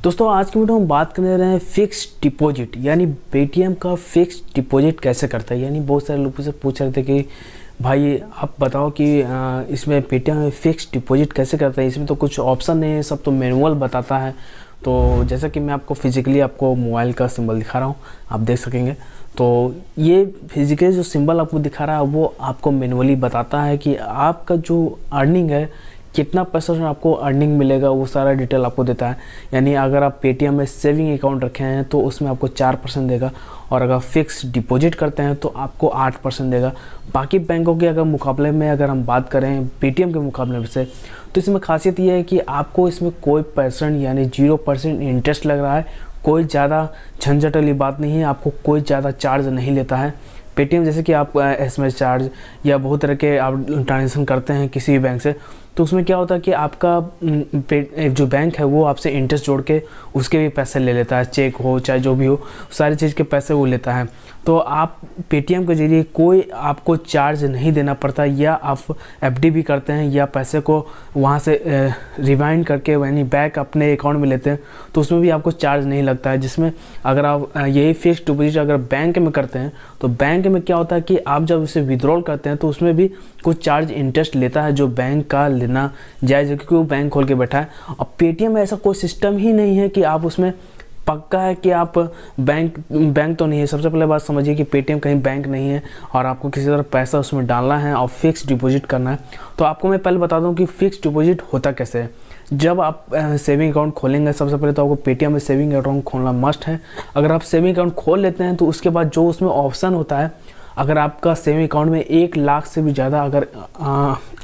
दोस्तों आज की वीडियो हम बात करने रहे हैं फिक्स डिपॉजिट यानी पेटीएम का फिक्स डिपॉजिट कैसे करता है। यानी बहुत सारे लोग मुझसे पूछ रहे थे कि भाई आप बताओ कि इसमें पेटीएम में फिक्स डिपॉजिट कैसे करता है, इसमें तो कुछ ऑप्शन नहीं है, सब तो मैनुअल बताता है। तो जैसा कि मैं आपको फिजिकली आपको मोबाइल का सिंबल दिखा रहा हूँ, आप देख सकेंगे। तो ये फिजिकली जो सिंबल आपको दिखा रहा है वो आपको मैनुअली बताता है कि आपका जो अर्निंग है कितना पैसा आपको अर्निंग मिलेगा, वो सारा डिटेल आपको देता है। यानी अगर आप पेटीएम में सेविंग अकाउंट रखे हैं तो उसमें आपको 4% देगा, और अगर फिक्स डिपॉजिट करते हैं तो आपको 8% देगा। बाकी बैंकों के अगर मुकाबले में अगर हम बात करें पेटीएम के मुकाबले से, तो इसमें खासियत ये है कि आपको इसमें कोई परसेंट यानी 0% इंटरेस्ट लग रहा है। कोई ज़्यादा झंझट वाली बात नहीं है, आपको कोई ज़्यादा चार्ज नहीं लेता है पेटीएम। जैसे कि आप एसएमएस चार्ज या बहुत तरह के आप ट्रांजेक्शन करते हैं किसी भी बैंक से, तो उसमें क्या होता है कि आपका जो बैंक है वो आपसे इंटरेस्ट जोड़ के उसके भी पैसे ले लेता है, चेक हो चाहे जो भी हो, सारी चीज़ के पैसे वो लेता है। तो आप पेटीएम के ज़रिए कोई आपको चार्ज नहीं देना पड़ता, या आप एफडी भी करते हैं या पैसे को वहाँ से रिवाइंड करके यानी बैक अपने अकाउंट में लेते हैं तो उसमें भी आपको चार्ज नहीं लगता है। जिसमें अगर आप यही फिक्स डिपॉजिट अगर बैंक में करते हैं तो बैंक में क्या होता है कि आप जब इसे विड्रॉल करते हैं तो उसमें भी कुछ चार्ज इंटरेस्ट लेता है, जो बैंक का लेना जायज़ है क्योंकि वो बैंक खोल के बैठा है। और पेटीएम में ऐसा कोई सिस्टम ही नहीं है कि आप उसमें पक्का है कि आप बैंक तो नहीं है। सबसे पहले बात समझिए कि पेटीएम कहीं बैंक नहीं है और आपको किसी तरह पैसा उसमें डालना है और फिक्स डिपॉजिट करना है। तो आपको मैं पहले बता दूं कि फिक्स डिपॉजिट होता कैसे है। जब आप सेविंग अकाउंट खोलेंगे सबसे पहले तो आपको पेटीएम में सेविंग अकाउंट खोलना मस्ट है। अगर आप सेविंग अकाउंट खोल लेते हैं तो उसके बाद जो उसमें ऑप्शन होता है, अगर आपका सेविंग अकाउंट में 1 लाख से भी ज़्यादा अगर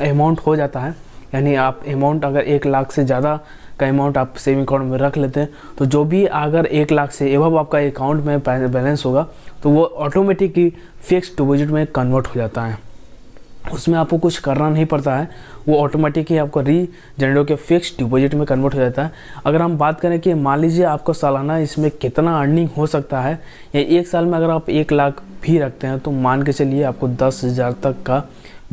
अमाउंट हो जाता है, यानी आप अमाउंट अगर 1 लाख से ज़्यादा का अमाउंट आप सेविंग अकाउंट में रख लेते हैं, तो जो भी अगर 1 लाख से एबव आपका अकाउंट में बैलेंस होगा तो वो ऑटोमेटिकली फिक्स डिपॉजिट में कन्वर्ट हो जाता है। उसमें आपको कुछ करना नहीं पड़ता है, वो ऑटोमेटिक ही आपको रीजनरेट होकर फिक्स डिपॉजिट में कन्वर्ट हो जाता है। अगर हम बात करें कि मान लीजिए आपको सालाना इसमें कितना अर्निंग हो सकता है, या 1 साल में अगर आप 1 लाख भी रखते हैं तो मान के चलिए आपको 10,000 तक का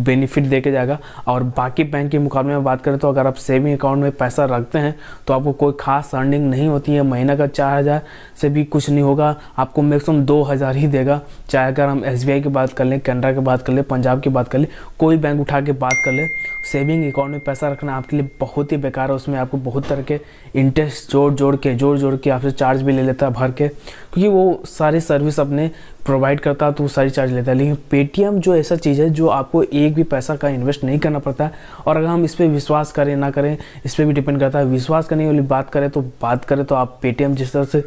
बेनिफिट दे के जाएगा। और बाकी बैंक के मुकाबले में बात करें तो अगर आप सेविंग अकाउंट में पैसा रखते हैं तो आपको कोई खास अर्निंग नहीं होती है। महीना का 4,000 से भी कुछ नहीं होगा, आपको मैक्सिमम 2,000 ही देगा। चाहे अगर हम एसबीआई की बात कर लें, कैनरा की बात कर लें, पंजाब की बात कर लें, कोई बैंक उठा के बात कर लें, सेविंग अकाउंट में पैसा रखना आपके लिए बहुत ही बेकार है। उसमें आपको बहुत तरह के इंटरेस्ट जोड़ जोड़ के आपसे चार्ज भी ले लेता है भर के, क्योंकि वो सारी सर्विस अपने प्रोवाइड करता है तो वो सारी चार्ज लेता है। लेकिन पेटीएम जो ऐसा चीज़ है जो आपको एक भी पैसा का इन्वेस्ट नहीं करना पड़ता है। और अगर हम इस पर विश्वास करें ना करें इस पर भी डिपेंड करता है। विश्वास करने वाली बात करें तो आप पेटीएम जिस तरह से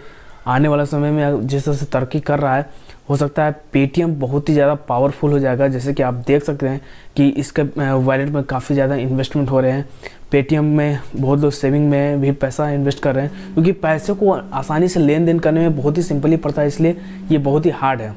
आने वाला समय में जिस तरह से तरक्की कर रहा है, हो सकता है पेटीएम बहुत ही ज़्यादा पावरफुल हो जाएगा। जैसे कि आप देख सकते हैं कि इसके वॉलेट में काफ़ी ज़्यादा इन्वेस्टमेंट हो रहे हैं। पेटीएम में बहुत लोग सेविंग में भी पैसा इन्वेस्ट कर रहे हैं, क्योंकि पैसे को आसानी से लेन देन करने में बहुत ही सिंपल ही पड़ता है, इसलिए ये बहुत ही हार्ड है।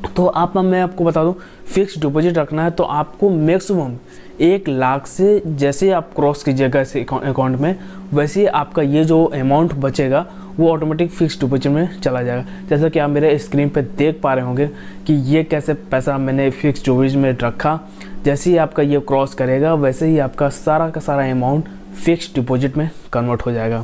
तो मैं आपको बता दूं, फिक्स डिपॉजिट रखना है तो आपको मैक्सिमम 1 लाख से जैसे आप क्रॉस कीजिएगा इस अकाउंट में, वैसे ही आपका ये जो अमाउंट बचेगा वो ऑटोमेटिक फिक्स डिपॉजिट में चला जाएगा। जैसा कि आप मेरे स्क्रीन पे देख पा रहे होंगे कि ये कैसे पैसा मैंने फिक्स डिपॉजिट में रखा। जैसे ही आपका ये क्रॉस करेगा वैसे ही आपका सारा का सारा अमाउंट फिक्स डिपॉजिट में कन्वर्ट हो जाएगा।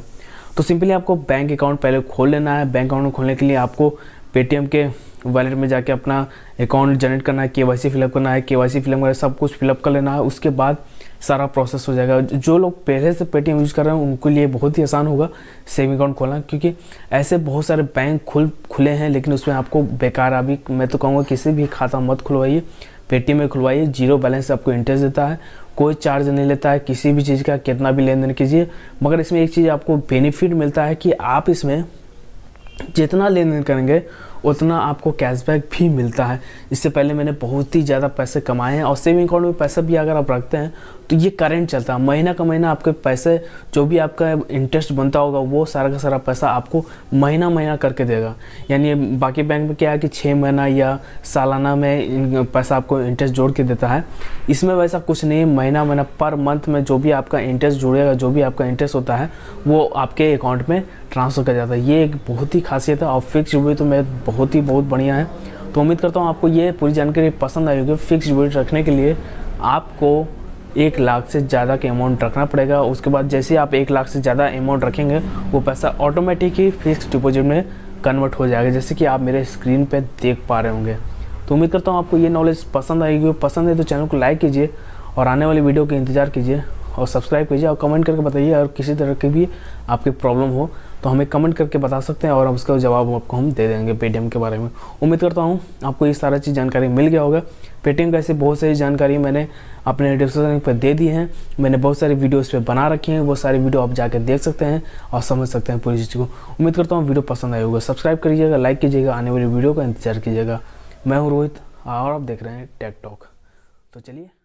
तो सिंपली आपको बैंक अकाउंट पहले खोल लेना है। बैंक अकाउंट खोलने के लिए आपको पेटीएम के वॉलेट में जाके अपना अकाउंट जनरेट करना है, केवाईसी फिलअप करना है, केवाईसी फिलअप करना है, सब कुछ फिलअप कर लेना है। उसके बाद सारा प्रोसेस हो जाएगा। जो लोग पहले से पेटीएम यूज़ कर रहे हैं उनके लिए बहुत ही आसान होगा सेविंग अकाउंट खोलना, क्योंकि ऐसे बहुत सारे बैंक खुले हैं लेकिन उसमें आपको बेकार, अभी मैं तो कहूँगा किसी भी खाता मत खुलवाइए, पेटीएम में खुलवाइए। 0 बैलेंस से आपको इंटरेस्ट देता है, कोई चार्ज नहीं लेता है किसी भी चीज़ का, कितना भी लेन देन कीजिए। मगर इसमें एक चीज़ आपको बेनिफिट मिलता है कि आप इसमें जितना लेन देन करेंगे उतना आपको कैशबैक भी मिलता है। इससे पहले मैंने बहुत ही ज़्यादा पैसे कमाए हैं। और सेविंग अकाउंट में पैसा भी अगर आप रखते हैं तो ये करंट चलता है, महीना का महीना आपके पैसे जो भी आपका इंटरेस्ट बनता होगा वो सारा का सारा पैसा आपको महीना करके देगा। यानी बाकी बैंक में क्या है कि 6 महीना या सालाना में पैसा आपको इंटरेस्ट जोड़ के देता है, इसमें वैसा कुछ नहीं है। महीना पर मंथ में जो भी आपका इंटरेस्ट जुड़ेगा, जो भी आपका इंटरेस्ट होता है वो आपके अकाउंट में ट्रांसफ़र कर जाता है। ये एक बहुत ही खासियत है। और फिक्स डिपॉजिट तो मैं बहुत बढ़िया है। तो उम्मीद करता हूँ आपको ये पूरी जानकारी पसंद आई होगी। फिक्स डिपॉजिट रखने के लिए आपको 1 लाख से ज़्यादा का अमाउंट रखना पड़ेगा। उसके बाद जैसे आप 1 लाख से ज़्यादा अमाउंट रखेंगे वो पैसा ऑटोमेटिक ही फिक्स डिपॉजिट में कन्वर्ट हो जाएगा, जैसे कि आप मेरे स्क्रीन पे देख पा रहे होंगे। तो उम्मीद करता हूँ आपको ये नॉलेज पसंद आएगी। पसंद है तो चैनल को लाइक कीजिए और आने वाली वीडियो के इंतज़ार कीजिए और सब्सक्राइब कीजिए और कमेंट करके बताइए। और किसी तरह की भी आपकी प्रॉब्लम हो तो हमें कमेंट करके बता सकते हैं और उसका जवाब आपको हम दे देंगे पेटीएम के बारे में। उम्मीद करता हूँ आपको ये सारा चीज़ जानकारी मिल गया होगा। पेटीएम का ऐसे बहुत सारी जानकारी मैंने अपने डिस्क्रिप्शन पर दे दी है। मैंने बहुत सारी वीडियो इस पर बना रखी हैं, वो सारी वीडियो आप जाकर देख सकते हैं और समझ सकते हैं पूरी चीज़ को। उम्मीद करता हूँ वीडियो पसंद आई होगा। सब्सक्राइब करिएगा, लाइक कीजिएगा, आने वाली वीडियो का इंतजार कीजिएगा। मैं हूँ रोहित और आप देख रहे हैं टेक टॉक। तो चलिए।